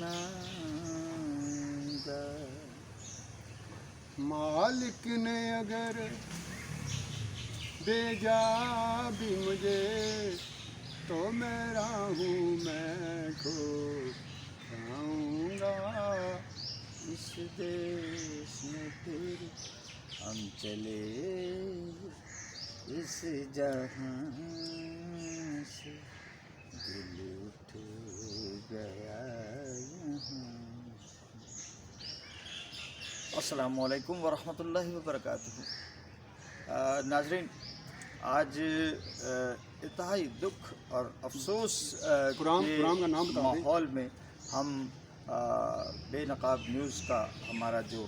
نانگا. مالک نے اگر بھیجا بھی مجھے تو میرا ہوں میں کھو جاؤں گا. اس دیش میں پھر ہم چلے اس جہاں سے دل اٹھ گیا یہاں. السلام علیکم ورحمۃ اللہ وبرکاتہ. ناظرین، آج انتہائی دکھ اور افسوس کے پروگرام کا نام بتا دیں. ماحول میں ہم بے نقاب نیوز کا ہمارا جو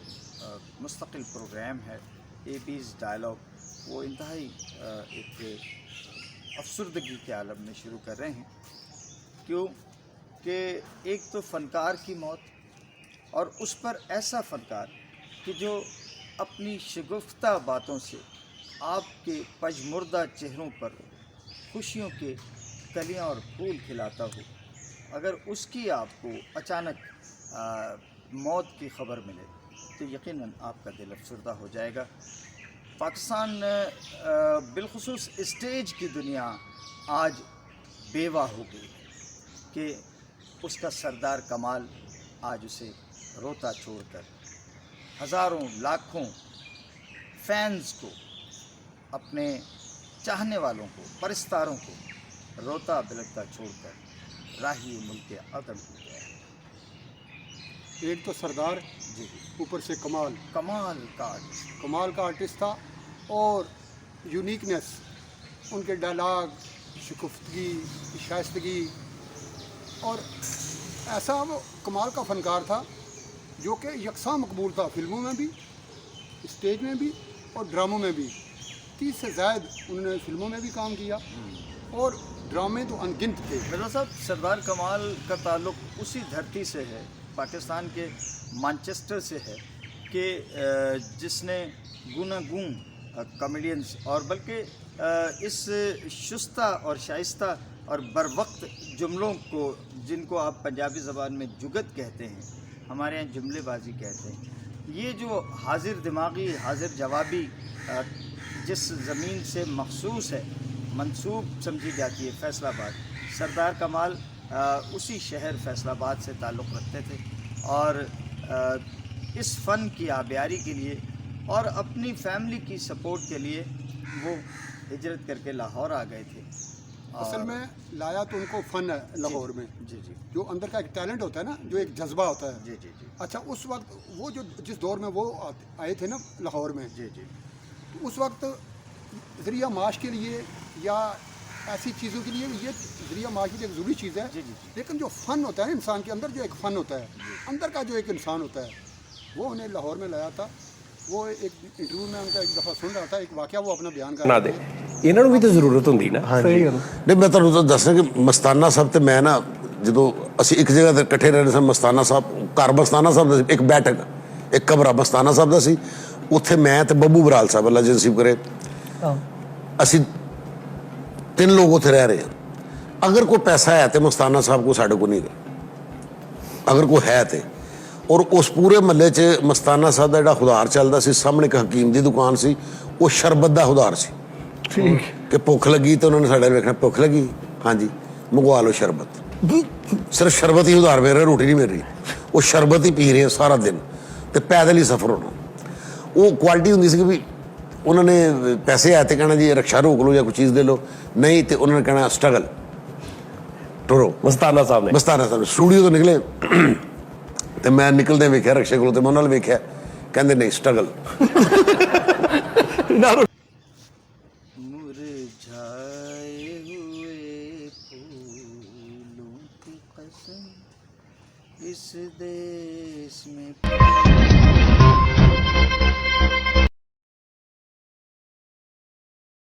مستقل پروگرام ہے اے پیز ڈائلاگ، وہ انتہائی ایک افسردگی کے عالم میں شروع کر رہے ہیں. کیوں کہ ایک تو فنکار کی موت، اور اس پر ایسا فنکار کہ جو اپنی شگفتہ باتوں سے آپ کے پژمردہ چہروں پر خوشیوں کے کلیاں اور پھول کھلاتا ہو، اگر اس کی آپ کو اچانک موت کی خبر ملے تو یقیناً آپ کا دل افسردہ ہو جائے گا. پاکستان بالخصوص اسٹیج کی دنیا آج بیوہ ہو گئی کہ اس کا سردار کمال آج اسے روتا چھوڑ کر ہزاروں لاکھوں فینز کو، اپنے چاہنے والوں کو، پرستاروں کو روتا بلکتا چھوڑ کر راہی ملک عدم ہو گیا ہے. ایک تو سردار، جی، اوپر سے کمال کا آرٹسٹ. کمال کا آرٹسٹ تھا، اور یونیکنیس ان کے ڈائلاگ، شکفتگی، شائستگی، اور ایسا وہ کمال کا فنکار تھا جو کہ یکساں مقبول تھا، فلموں میں بھی، اسٹیج میں بھی، اور ڈراموں میں بھی. 30 سے زائد انہوں نے فلموں میں بھی کام کیا، اور ڈرامے تو انگنت تھے. مرزا صاحب، سردار کمال کا تعلق اسی دھرتی سے ہے، پاکستان کے مانچسٹر سے ہے، کہ جس نے گوناگون کامیڈینز اور بلکہ اس شستہ اور شائستہ اور بروقت جملوں کو، جن کو آپ پنجابی زبان میں جگت کہتے ہیں، ہمارے یہاں جملے بازی کہتے ہیں، یہ جو حاضر دماغی، حاضر جوابی جس زمین سے مخصوص ہے، منسوب سمجھی جاتی ہے فیصل آباد، سردار کمال اسی شہر فیصل آباد سے تعلق رکھتے تھے، اور اس فن کی آبیاری کے لیے اور اپنی فیملی کی سپورٹ کے لیے وہ ہجرت کر کے لاہور آ گئے تھے. اصل میں لایا تو ان کو فن ہے لاہور میں، جی جی جو اندر کا ایک ٹیلنٹ ہوتا ہے نا، جو ایک جذبہ ہوتا ہے. جی جی جی اچھا، اس وقت وہ جو جس دور میں وہ آئے تھے نا لاہور میں، جی جی تو اس وقت ذریعہ معاش کے لیے یا ایسی چیزوں کے لیے یہ ذریعہ معاش کے لیے ایک ضروری چیز ہے. جی جی. لیکن جو فن ہوتا ہے نا انسان کے اندر، جو ایک فن ہوتا ہے اندر کا، جو ایک انسان ہوتا ہے، وہ انہیں لاہور میں لایا تھا. وہ ایک انٹرویو میں ان کا ایک دفعہ سن رہا تھا، ایک واقعہ وہ اپنا بیان کر رہا تھا. ਇਹਨਾਂ ਨੂੰ ਵੀ ਤਾਂ ਜ਼ਰੂਰਤ ਹੁੰਦੀ ਨਾ. ਸਹੀ ਗੱਲ. ਨਹੀਂ, ਮੈਂ ਤੁਹਾਨੂੰ ਤਾਂ ਦੱਸਣਾ ਕਿ ਮਸਤਾਨਾ ਸਾਹਿਬ ਤੇ ਮੈਂ ਨਾ, ਜਦੋਂ ਅਸੀਂ ਇੱਕ ਜਗ੍ਹਾ ਤੇ ਇਕੱਠੇ ਰਹਿੰਦੇ ਸਾਂ, ਮਸਤਾਨਾ ਸਾਹਿਬ ਘਰ ਮਸਤਾਨਾ ਸਾਹਿਬ ਦਾ ਸੀ, ਇੱਕ ਬੈਠਕ, ਇੱਕ ਕਮਰਾ ਮਸਤਾਨਾ ਸਾਹਿਬ ਦਾ ਸੀ. ਉੱਥੇ ਮੈਂ ਤੇ ਬੱਬੂ ਬਰਾਲ ਸਾਹਿਬ, ਅੱਲਾ ਜੀ ਨਸੀਬ ਕਰੇ, ਅਸੀਂ 3 ਲੋਕ ਉੱਥੇ ਰਹਿ ਰਹੇ ਹਾਂ. ਅਗਰ ਕੋਈ ਪੈਸਾ ਹੈ ਤੇ ਮਸਤਾਨਾ ਸਾਹਿਬ ਕੋਲ, ਸਾਡੇ ਕੋਲ ਨਹੀਂ ਗਾ, ਅਗਰ ਕੋਈ ਹੈ ਤੇ. ਔਰ ਉਸ ਪੂਰੇ ਮਹੱਲੇ 'ਚ ਮਸਤਾਨਾ ਸਾਹਿਬ ਦਾ ਜਿਹੜਾ ਹੁਦਾਰ ਚੱਲਦਾ ਸੀ, ਸਾਹਮਣੇ ਇੱਕ ਹਕੀਮ ਦੀ ਦੁਕਾਨ ਸੀ, ਉਹ ਸ਼ਰਬਤ ਦਾ ਹੁਦਾਰ ਸੀ. ਠੀਕ ਕਿ ਭੁੱਖ ਲੱਗੀ ਤਾਂ ਉਹਨਾਂ ਨੇ ਸਾਡੇ ਵੇਖਣਾ, ਭੁੱਖ ਲੱਗੀ, ਹਾਂਜੀ ਮੰਗਵਾ ਲਓ ਸ਼ਰਬਤ. ਸਿਰਫ ਸ਼ਰਬਤ ਹੀ ਉਧਾਰ ਮਿਲ ਰਿਹਾ, ਰੋਟੀ ਨਹੀਂ ਮਿਲ ਰਹੀ. ਉਹ ਸ਼ਰਬਤ ਹੀ ਪੀ ਰਹੇ ਸਾਰਾ ਦਿਨ, ਤੇ ਪੈਦਲ ਹੀ ਸਫ਼ਰ ਹੋਣਾ. ਉਹ ਕੁਆਲਿਟੀ ਹੁੰਦੀ ਸੀ ਕਿ ਵੀ ਉਹਨਾਂ ਨੇ ਪੈਸੇ ਆਏ ਤੇ ਕਹਿਣਾ ਜੀ ਰਕਸ਼ਾ ਰੋਕ ਲਓ ਜਾਂ ਕੋਈ ਚੀਜ਼ ਦੇ ਲਓ, ਨਹੀਂ ਤੇ ਉਹਨਾਂ ਨੇ ਕਹਿਣਾ ਸਟਰਗਲ ਟੁਰੋ. ਮਸਤਾਨਾ ਸਾਹਿਬ ਨੇ ਸਟੂਡੀਓ ਤੋਂ ਨਿਕਲੇ ਤੇ ਮੈਂ ਨਿਕਲਦੇ ਵੇਖਿਆ ਰਕਸ਼ੇ ਕੋਲੋਂ, ਤੇ ਮੈਂ ਉਹਨਾਂ ਨਾਲ ਵੇਖਿਆ, ਕਹਿੰਦੇ ਨਹੀਂ ਸਟਰਗਲ. مرجھائے ہوئے پھولوں کی قسم اس دیش میں